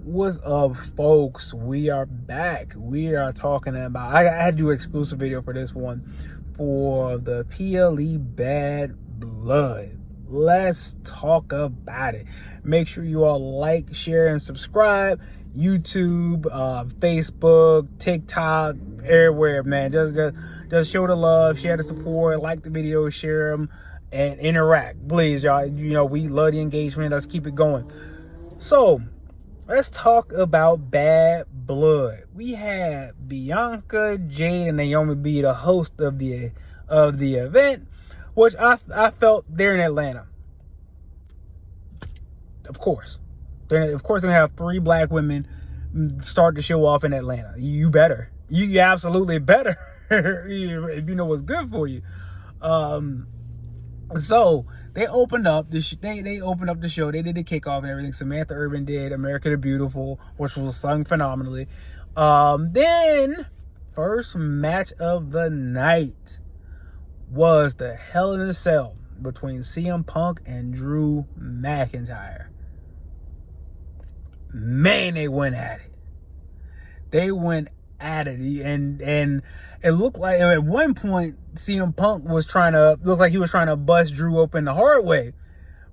What's up, folks? We are back. We are talking about, I had to do an exclusive video for this one for the PLE Bad Blood. Let's talk about it. Make sure you all like, share, and subscribe. YouTube, Facebook, TikTok, everywhere, man. Just show the love, share the support, like the video, share them, and interact. Please, y'all. You know, we love the engagement. Let's keep it going. So, let's talk about Bad Blood. We had Bianca, Jade, and Naomi be the host of the event, which I felt they're in Atlanta. Of course, they're gonna have 3 black women start to show off in Atlanta. You better. You absolutely better. If you know what's good for you. So they opened up they opened up the show. They did the kickoff and everything. Samantha Urban did America the Beautiful, which was sung phenomenally. Then first match of the night was the Hell in a Cell between CM Punk and Drew McIntyre. Man, they went at it. They went at it, and it looked like at one point CM Punk was looked like he was trying to bust Drew open the hard way,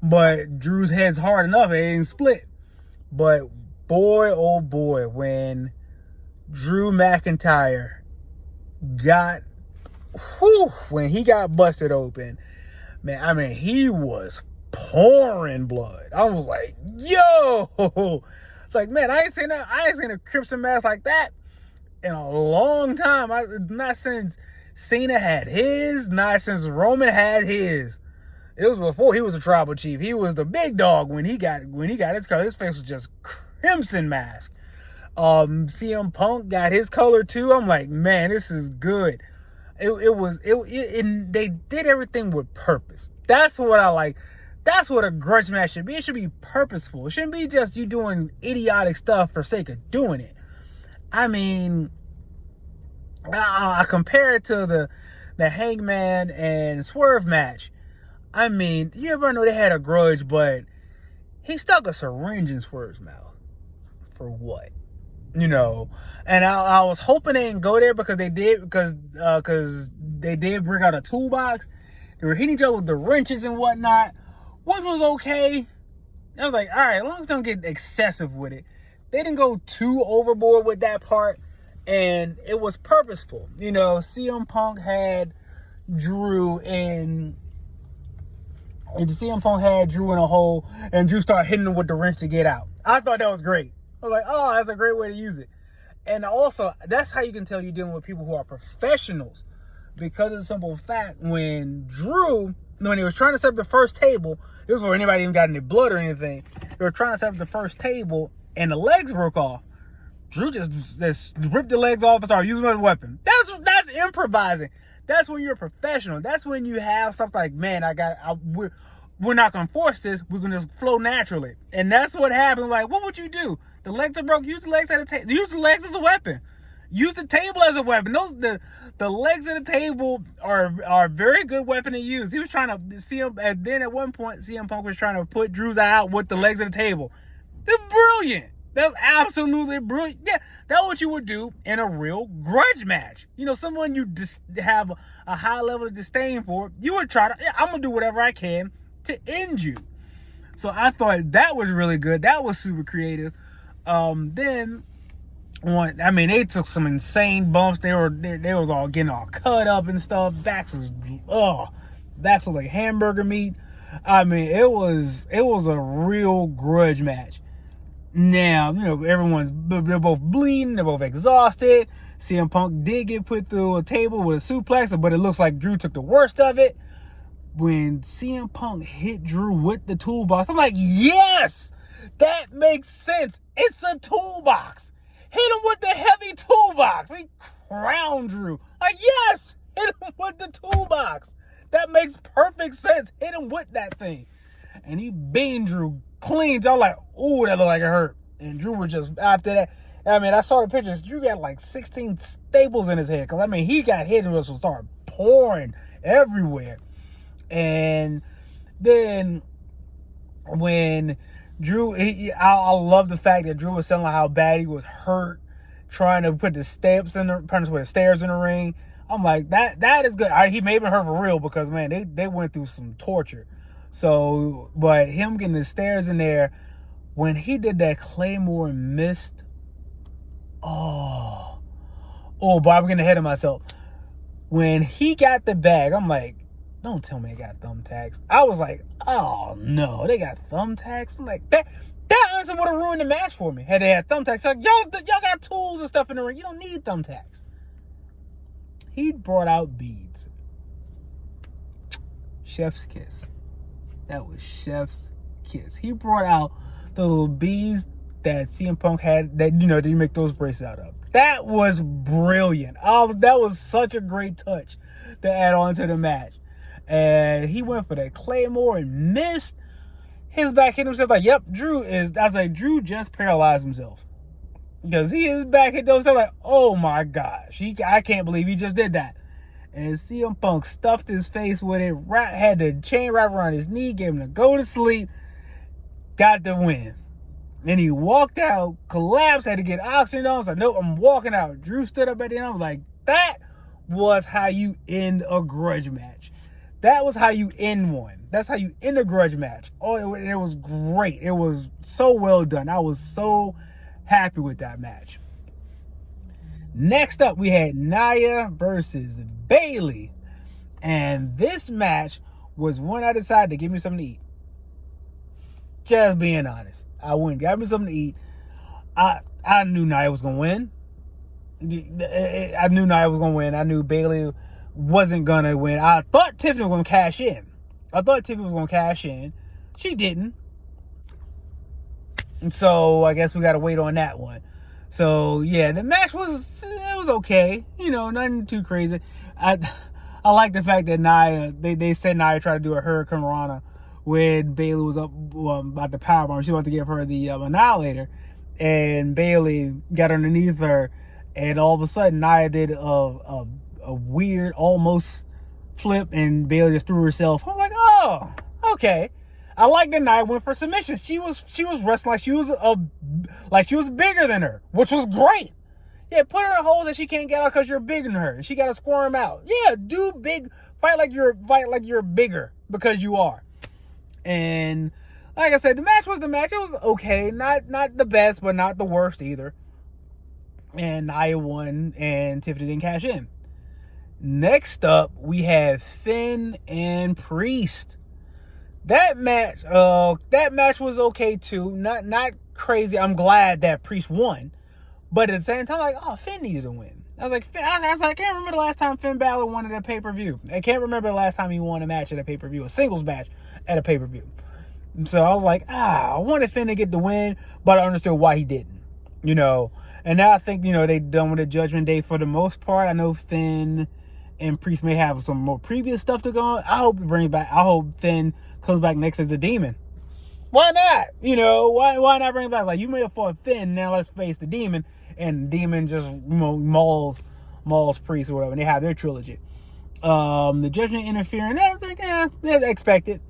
but Drew's head's hard enough, it ain't split. But boy, oh boy, when Drew McIntyre when he got busted open, man, I mean, he was pouring blood. I was like, yo, it's like, man, I ain't seen a crimson mask like that in a long time. Not since Cena had his, not since Roman had his. It was before he was a tribal chief. He was the big dog when he got his color. His face was just crimson mask. CM Punk got his color too. I'm like, man, this is good. They did everything with purpose. That's what I like. That's what a grudge match should be. It should be purposeful. It shouldn't be just you doing idiotic stuff for sake of doing it. I mean, I compare it to the Hangman and Swerve match. I mean, you ever know they had a grudge, but he stuck a syringe in Swerve's mouth. For what? You know, and I was hoping they didn't go there because they did bring out a toolbox. They were hitting each other with the wrenches and whatnot, which was okay. I was like, all right, as long as they don't get excessive with it. They didn't go too overboard with that part, and it was purposeful. You know, CM Punk had Drew in a hole, and Drew started hitting him with the wrench to get out. I thought that was great. I was like, oh, that's a great way to use it. And also, that's how you can tell you're dealing with people who are professionals, because of the simple fact when he was trying to set up the first table, this was before anybody even got any blood or anything. They were trying to set up the first table, and the legs broke off. Drew just ripped the legs off and started using it as a weapon. That's improvising. That's when you're a professional. That's when you have something like, man, we're not gonna force this. We're gonna just flow naturally. And that's what happened. Like, what would you do? The legs are broke. Use the legs as a table. Use the legs as a weapon. Use the table as a weapon. The legs of the table are a very good weapon to use. He was trying to see him, and then at one point, CM Punk was trying to put Drew's eye out with the legs of the table. They're brilliant. That's absolutely brilliant. Yeah, that's what you would do in a real grudge match. You know, someone you have a high level of disdain for, you would try to, I'm going to do whatever I can to end you. So I thought that was really good. That was super creative. They took some insane bumps. They was all getting all cut up and stuff. Backs was like hamburger meat. I mean, it was a real grudge match. Now, you know, they're both bleeding, they're both exhausted. CM Punk did get put through a table with a suplex, but it looks like Drew took the worst of it. When CM Punk hit Drew with the toolbox, I'm like, yes, that makes sense. It's a toolbox. Hit him with the heavy toolbox. He crowned Drew. Like, yes, hit him with the toolbox. That makes perfect sense. Hit him with that thing. And he beamed Drew clean. I was like, ooh, that looked like it hurt. And Drew was just, after that, I mean, I saw the pictures. Drew got like 16 staples in his head. Because, I mean, he got hit and just started pouring everywhere. And then when Drew, I love the fact that Drew was telling how bad he was hurt, trying to put the stairs in the ring. I'm like, that is good. He may have been hurt for real because, man, they went through some torture. So, but him getting the stairs in there, when he did that Claymore and missed, oh, but I'm getting ahead of myself. When he got the bag, I'm like, don't tell me they got thumbtacks. I was like, oh no, they got thumbtacks. I'm like, that honestly would have ruined the match for me had they had thumbtacks. Like, y'all got tools and stuff in the ring. You don't need thumbtacks. He brought out beads. Chef's kiss. That was chef's kiss. He brought out the little beads that CM Punk had that, that you make those bracelets out of. That was brilliant. That was such a great touch to add on to the match. And he went for that Claymore and missed. His back hit himself. Like, yep, Drew just paralyzed himself. Because his back hit himself like, oh my gosh. I can't believe he just did that. And CM Punk stuffed his face with it, had the chain wrapped around his knee, gave him to go to sleep, got the win. And he walked out, collapsed, had to get oxygen on. I was like, nope, I'm walking out. Drew stood up at the end. I was like, that was how you end a grudge match. That was how you end one. That's how you end a grudge match. Oh, it was great. It was so well done. I was so happy with that match. Next up, we had Nia versus Bayley. And this match was one I decided to give me something to eat. Just being honest. I went and got me something to eat. I knew Nia was going to win. I knew Nia was going to win. I knew Bayley wasn't going to win. I thought Tiffany was going to cash in. She didn't. And so I guess we got to wait on that one. So yeah, the match was okay. Nothing too crazy. I like the fact that Nia, they said Nia tried to do a Hurricane Rana when Bayley was up about the powerbomb. She wanted to give her the Annihilator, and Bayley got underneath her, and all of a sudden Nia did a weird almost flip, and Bayley just threw herself. I'm like, oh, okay. I like that Nia went for submission. She was wrestling like she was bigger than her, which was great. Yeah, put her in holes that she can't get out because you're bigger than her. She got to squirm out. Yeah, do big fight like you're bigger because you are. And like I said, the match was the match. It was okay, not the best, but not the worst either. And Nia won, and Tiffany didn't cash in. Next up, we have Finn and Priest. That match was okay too. Not crazy. I'm glad that Priest won, but at the same time, like, oh, Finn needed to win. I was like, I can't remember the last time Finn Balor won at a pay-per-view. I can't remember the last time he won a match at a pay-per-view, a singles match at a pay-per-view. So I was like, I wanted Finn to get the win, but I understood why he didn't. And now I think they done with the Judgment Day for the most part. I know Finn and Priest may have some more previous stuff to go on. I hope Finn comes back next as the Demon. Why not? Why not bring it back? Like, you may have fought Finn, now let's face the Demon, and Demon just mauls Priest or whatever, and they have their trilogy. The Judgment interfering, I was like, that's expected.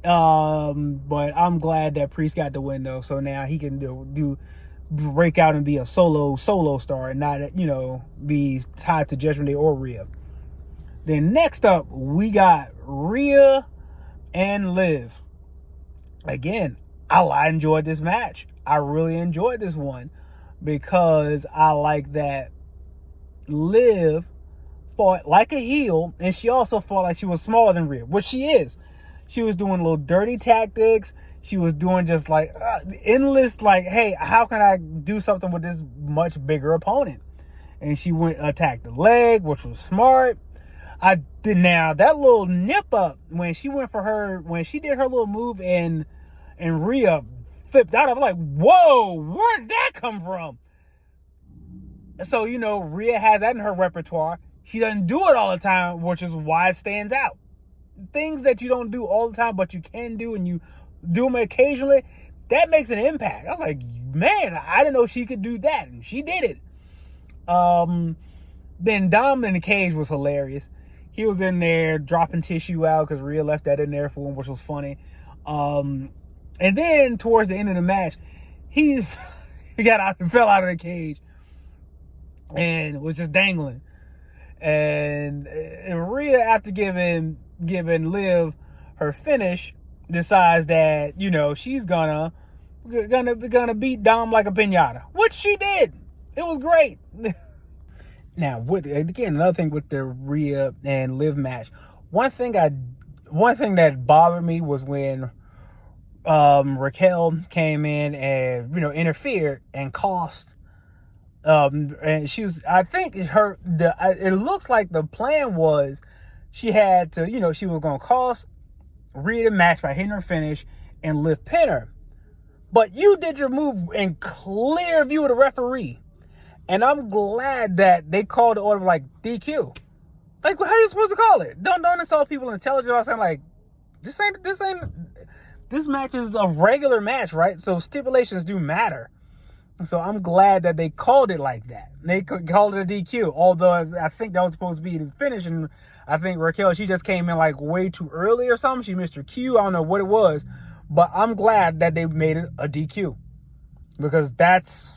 But I'm glad that Priest got the win though, so now he can do break out and be a solo star and not be tied to Judgment Day or Rhea. Then next up, we got Rhea and Liv. Again, I enjoyed this match. I really enjoyed this one because I like that Liv fought like a heel, and she also fought like she was smaller than Rhea, which she is. She was doing little dirty tactics. She was doing just like endless, like, hey, how can I do something with this much bigger opponent? And she attacked the leg, which was smart. Now that little nip up when she did her little move and Rhea flipped out. I'm like, whoa, where did that come from? So Rhea has that in her repertoire. She doesn't do it all the time, which is why it stands out. Things that you don't do all the time, but you can do, and you do them occasionally, that makes an impact. I was like, man, I didn't know she could do that, and she did it. Then Dom in the cage was hilarious. He was in there dropping tissue out because Rhea left that in there for him, which was funny. And then towards the end of the match, he got out and fell out of the cage and was just dangling. And Rhea, after giving Liv her finish, decides that, you know, she's gonna beat Dom like a piñata, which she did. It was great. Now, again, another thing with the Rhea and Liv match, one thing that bothered me was when Raquel came in and, you know, interfered and cost. And she was, I think it looks like the plan was she had to, you know, she was going to cost Rhea the match by hitting her finish and Liv pin her. But you did your move in clear view of the referee. And I'm glad that they called the order like DQ. Like, how are you supposed to call it? Don't insult people intelligent. I was saying, like, this match is a regular match, right? So stipulations do matter. So I'm glad that they called it like that. They called it a DQ. Although I think that was supposed to be the finish. And I think Raquel, she just came in like way too early or something. She missed her cue. I don't know what it was. But I'm glad that they made it a DQ. Because that's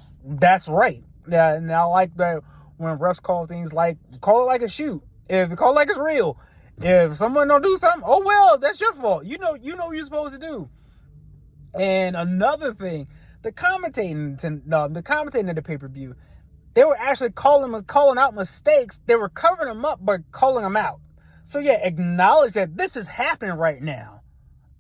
right. Yeah, and I like that when refs call things like, call it like a shoot. If you call it like it's real. If someone don't do something, oh well, that's your fault. You know what you're supposed to do. And another thing, the commentating of the pay-per-view, they were actually calling out mistakes. They were covering them up, but calling them out. So yeah, acknowledge that this is happening right now.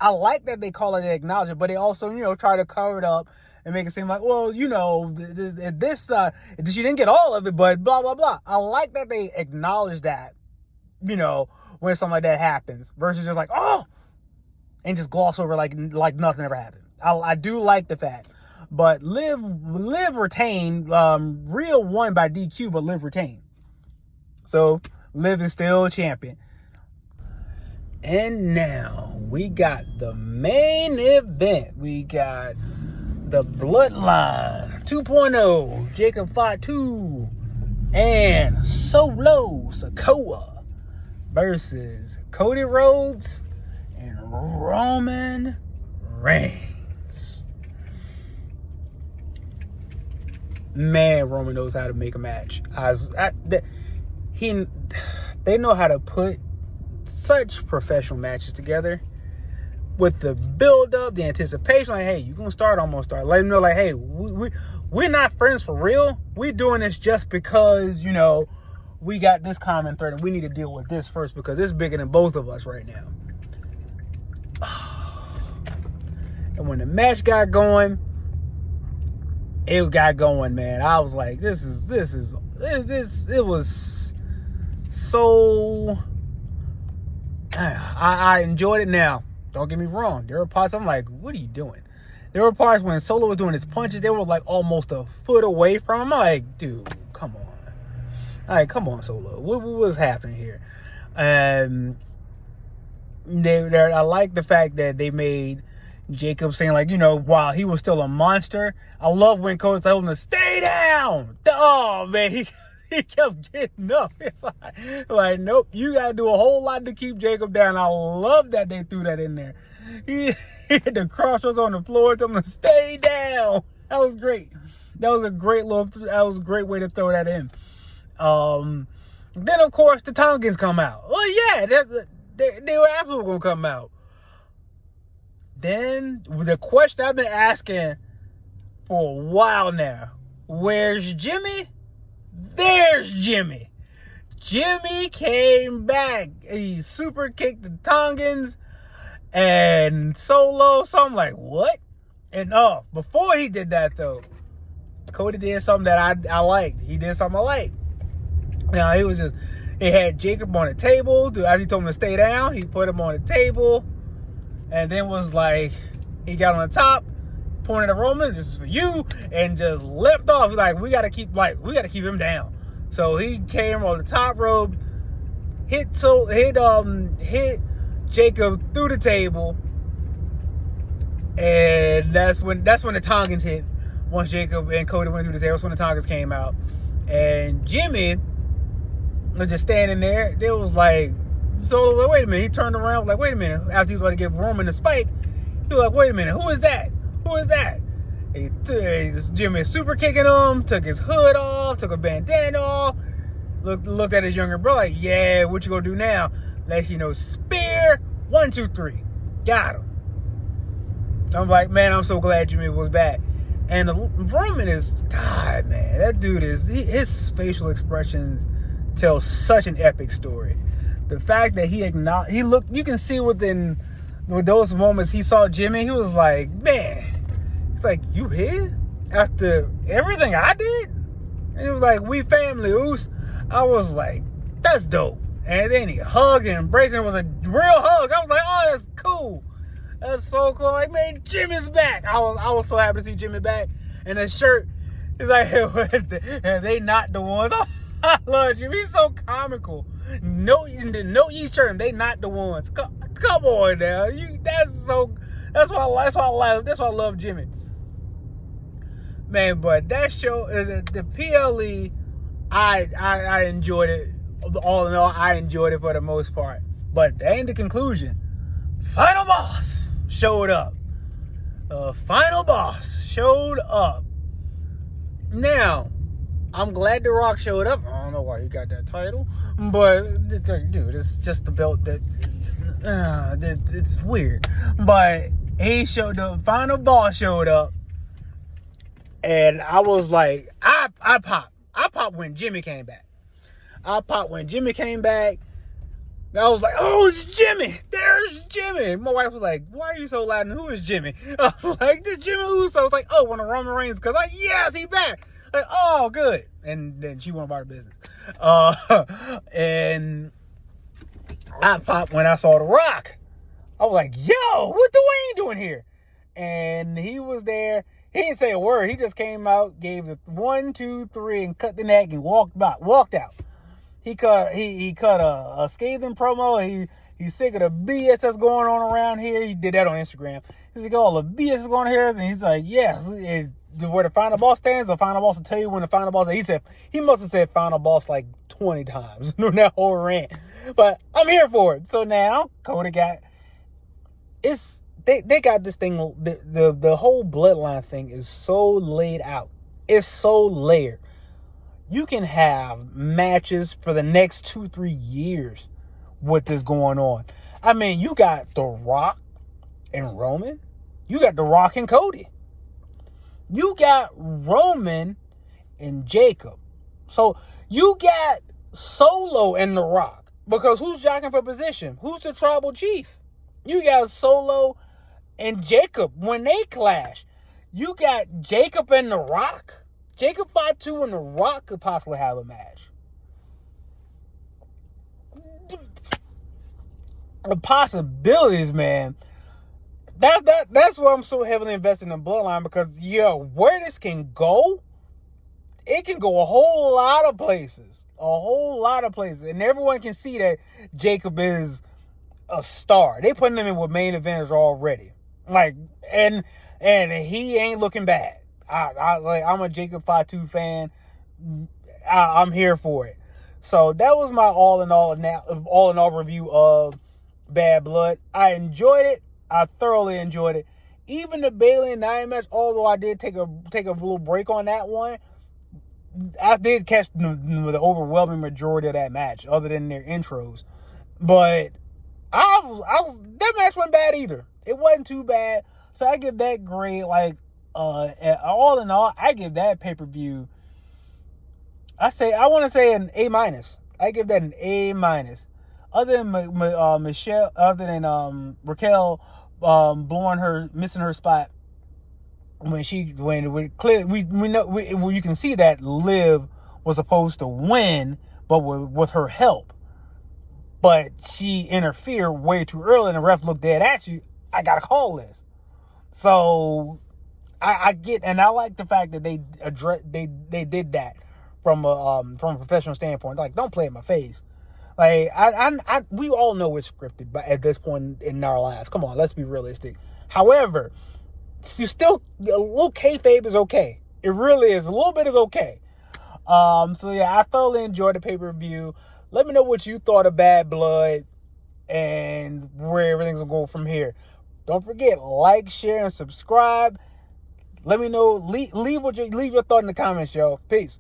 I like that they call it and acknowledge it, but they also, you know, try to cover it up and make it seem like, well, you know, she didn't get all of it, but blah, blah, blah. I like that they acknowledge that, you know, when something like that happens, versus just like, oh, and just gloss over like nothing ever happened. I do like the fact. But Liv retained. Rhea won by DQ, but Liv retained. So Liv is still champion. And now we got the main event. We got the Bloodline 2.0, Jacob Fatu and Solo Sikoa versus Cody Rhodes and Roman Reigns. Man, Roman knows how to make a match. They know how to put such professional matches together with the build-up, the anticipation. Like, hey, you're gonna start, I'm gonna start. Let them know, like, hey, we're not friends for real. We're doing this just because, you know, we got this common thread and we need to deal with this first because it's bigger than both of us right now. And when the match got going, it got going, man. I was like, it was so, I enjoyed it now. Don't get me wrong. There were parts I'm like, what are you doing? There were parts when Solo was doing his punches, they were like almost a foot away from him. I'm like, dude, come on. All right, come on, Solo. What was happening here? I like the fact that they made Jacob saying, like, you know, while he was still a monster. I love when Cody told him to stay down. Oh, man, he kept getting up. It's like, nope, you got to do a whole lot to keep Jacob down. I love that they threw that in there. He had the crossroads on the floor, told him to stay down. That was great. That was a great way to throw that in. Then, of course, the Tongans come out. Well, yeah, they were absolutely going to come out. Then, the question I've been asking for a while now, where's Jimmy? There's Jimmy. Jimmy came back. He super kicked the Tongans and Solo. So I'm like, what? And before he did that though, Cody did something that I liked. He did something I liked. Now he had Jacob on the table. After he told him to stay down, he put him on the table. And then was like, he got on the top, pointed at Roman, this is for you, and just leapt off. He's like, we gotta keep him down. So he came on the top rope, hit Jacob through the table, and that's when the Tongans hit. Once Jacob and Cody went through the table, that's when the Tongans came out. And Jimmy was just standing there. It was like, so wait a minute. He turned around, like, wait a minute. After he was about to give Roman the spike, He was like, wait a minute, who is that? Who is that? Jimmy super kicking him, took his hood off, took a bandana off, looked at his younger brother like, yeah, what you gonna do now? Let you know, spear, 1, 2, 3. Got him. I'm like, man, I'm so glad Jimmy was back. And Roman is, God, man, that dude his facial expressions tell such an epic story. The fact that he looked, you can see with those moments he saw Jimmy, he was like, man, it's like, you here? After everything I did? And he was like, we family, Oos. I was like, that's dope. And then he hugged and embraced, and it was a real hug. I was like, oh, that's cool. That's so cool. Like, man, Jimmy's back. I was so happy to see Jimmy back. And the shirt is like, they not the ones. I love Jimmy. He's so comical. No shirt. They not the ones. Come on now. That's why I love Jimmy. Man, but that show, the PLE, I enjoyed it. All in all, I enjoyed it for the most part. But that ain't the conclusion. Final boss showed up. Final boss showed up. Now, I'm glad The Rock showed up. I don't know why he got that title, but dude, it's just the belt that it's weird. But the final boss showed up, and I was like, I popped when Jimmy came back. I was like, oh, it's Jimmy. There's Jimmy. My wife was like, why are you so loud? And who is Jimmy? I was like, this Jimmy Uso. I was like, oh, one of Roman Reigns. Because, like, yes, he back. Like, oh, good. And then she went about her business. And I popped when I saw The Rock. I was like, yo, what Dwayne doing here? And he was there. He didn't say a word. He just came out, gave the 1, 2, 3, and cut the neck and walked out. He cut a scathing promo. He's sick of the BS that's going on around here. He did that on Instagram. He's like, all the BS is going on here. And he's like, yes, where the final boss stands, the final boss will tell you when the final boss. He must have said final boss like 20 times during that whole rant. But I'm here for it. So now Cody they got this thing. The whole bloodline thing is so laid out. It's so layered. You can have matches for the next 2-3 years with this going on. I mean, you got The Rock and Roman. You got The Rock and Cody. You got Roman and Jacob. So you got Solo and The Rock. Because who's jockeying for position? Who's the tribal chief? You got Solo and Jacob when they clash. You got Jacob and The Rock. Jacob Fatu and The Rock could possibly have a match. The possibilities, man. That's why I'm so heavily invested in Bloodline, because where this can go, it can go a whole lot of places. And everyone can see that Jacob is a star. They putting him in with main eventers already. Like, and he ain't looking bad. I'm a Jacob Fatu fan. I'm here for it. So that was my all in all review of Bad Blood. I enjoyed it. I thoroughly enjoyed it. Even the Bayley and Nia match, although I did take a little break on that one, I did catch the overwhelming majority of that match, other than their intros. But that match wasn't bad either. It wasn't too bad. So I give that grade, like, all in all, I give that pay-per-view, I want to say an A-. I give that an A-. Other than Raquel missing her spot when we know you can see that Liv was supposed to win, but with her help, but she interfered way too early, and the ref looked dead at you. I gotta call this. So I get, and I like the fact that they did that from a professional standpoint. Like, don't play in my face. Like, we all know it's scripted, but at this point in our lives, come on, let's be realistic. However, you still, a little kayfabe is okay. It really is. A little bit is okay. So yeah, I thoroughly enjoyed the pay-per-view. Let me know what you thought of Bad Blood and where everything's gonna go from here. Don't forget, like, share, and subscribe. Let me know. Leave your thought in the comments, y'all. Peace.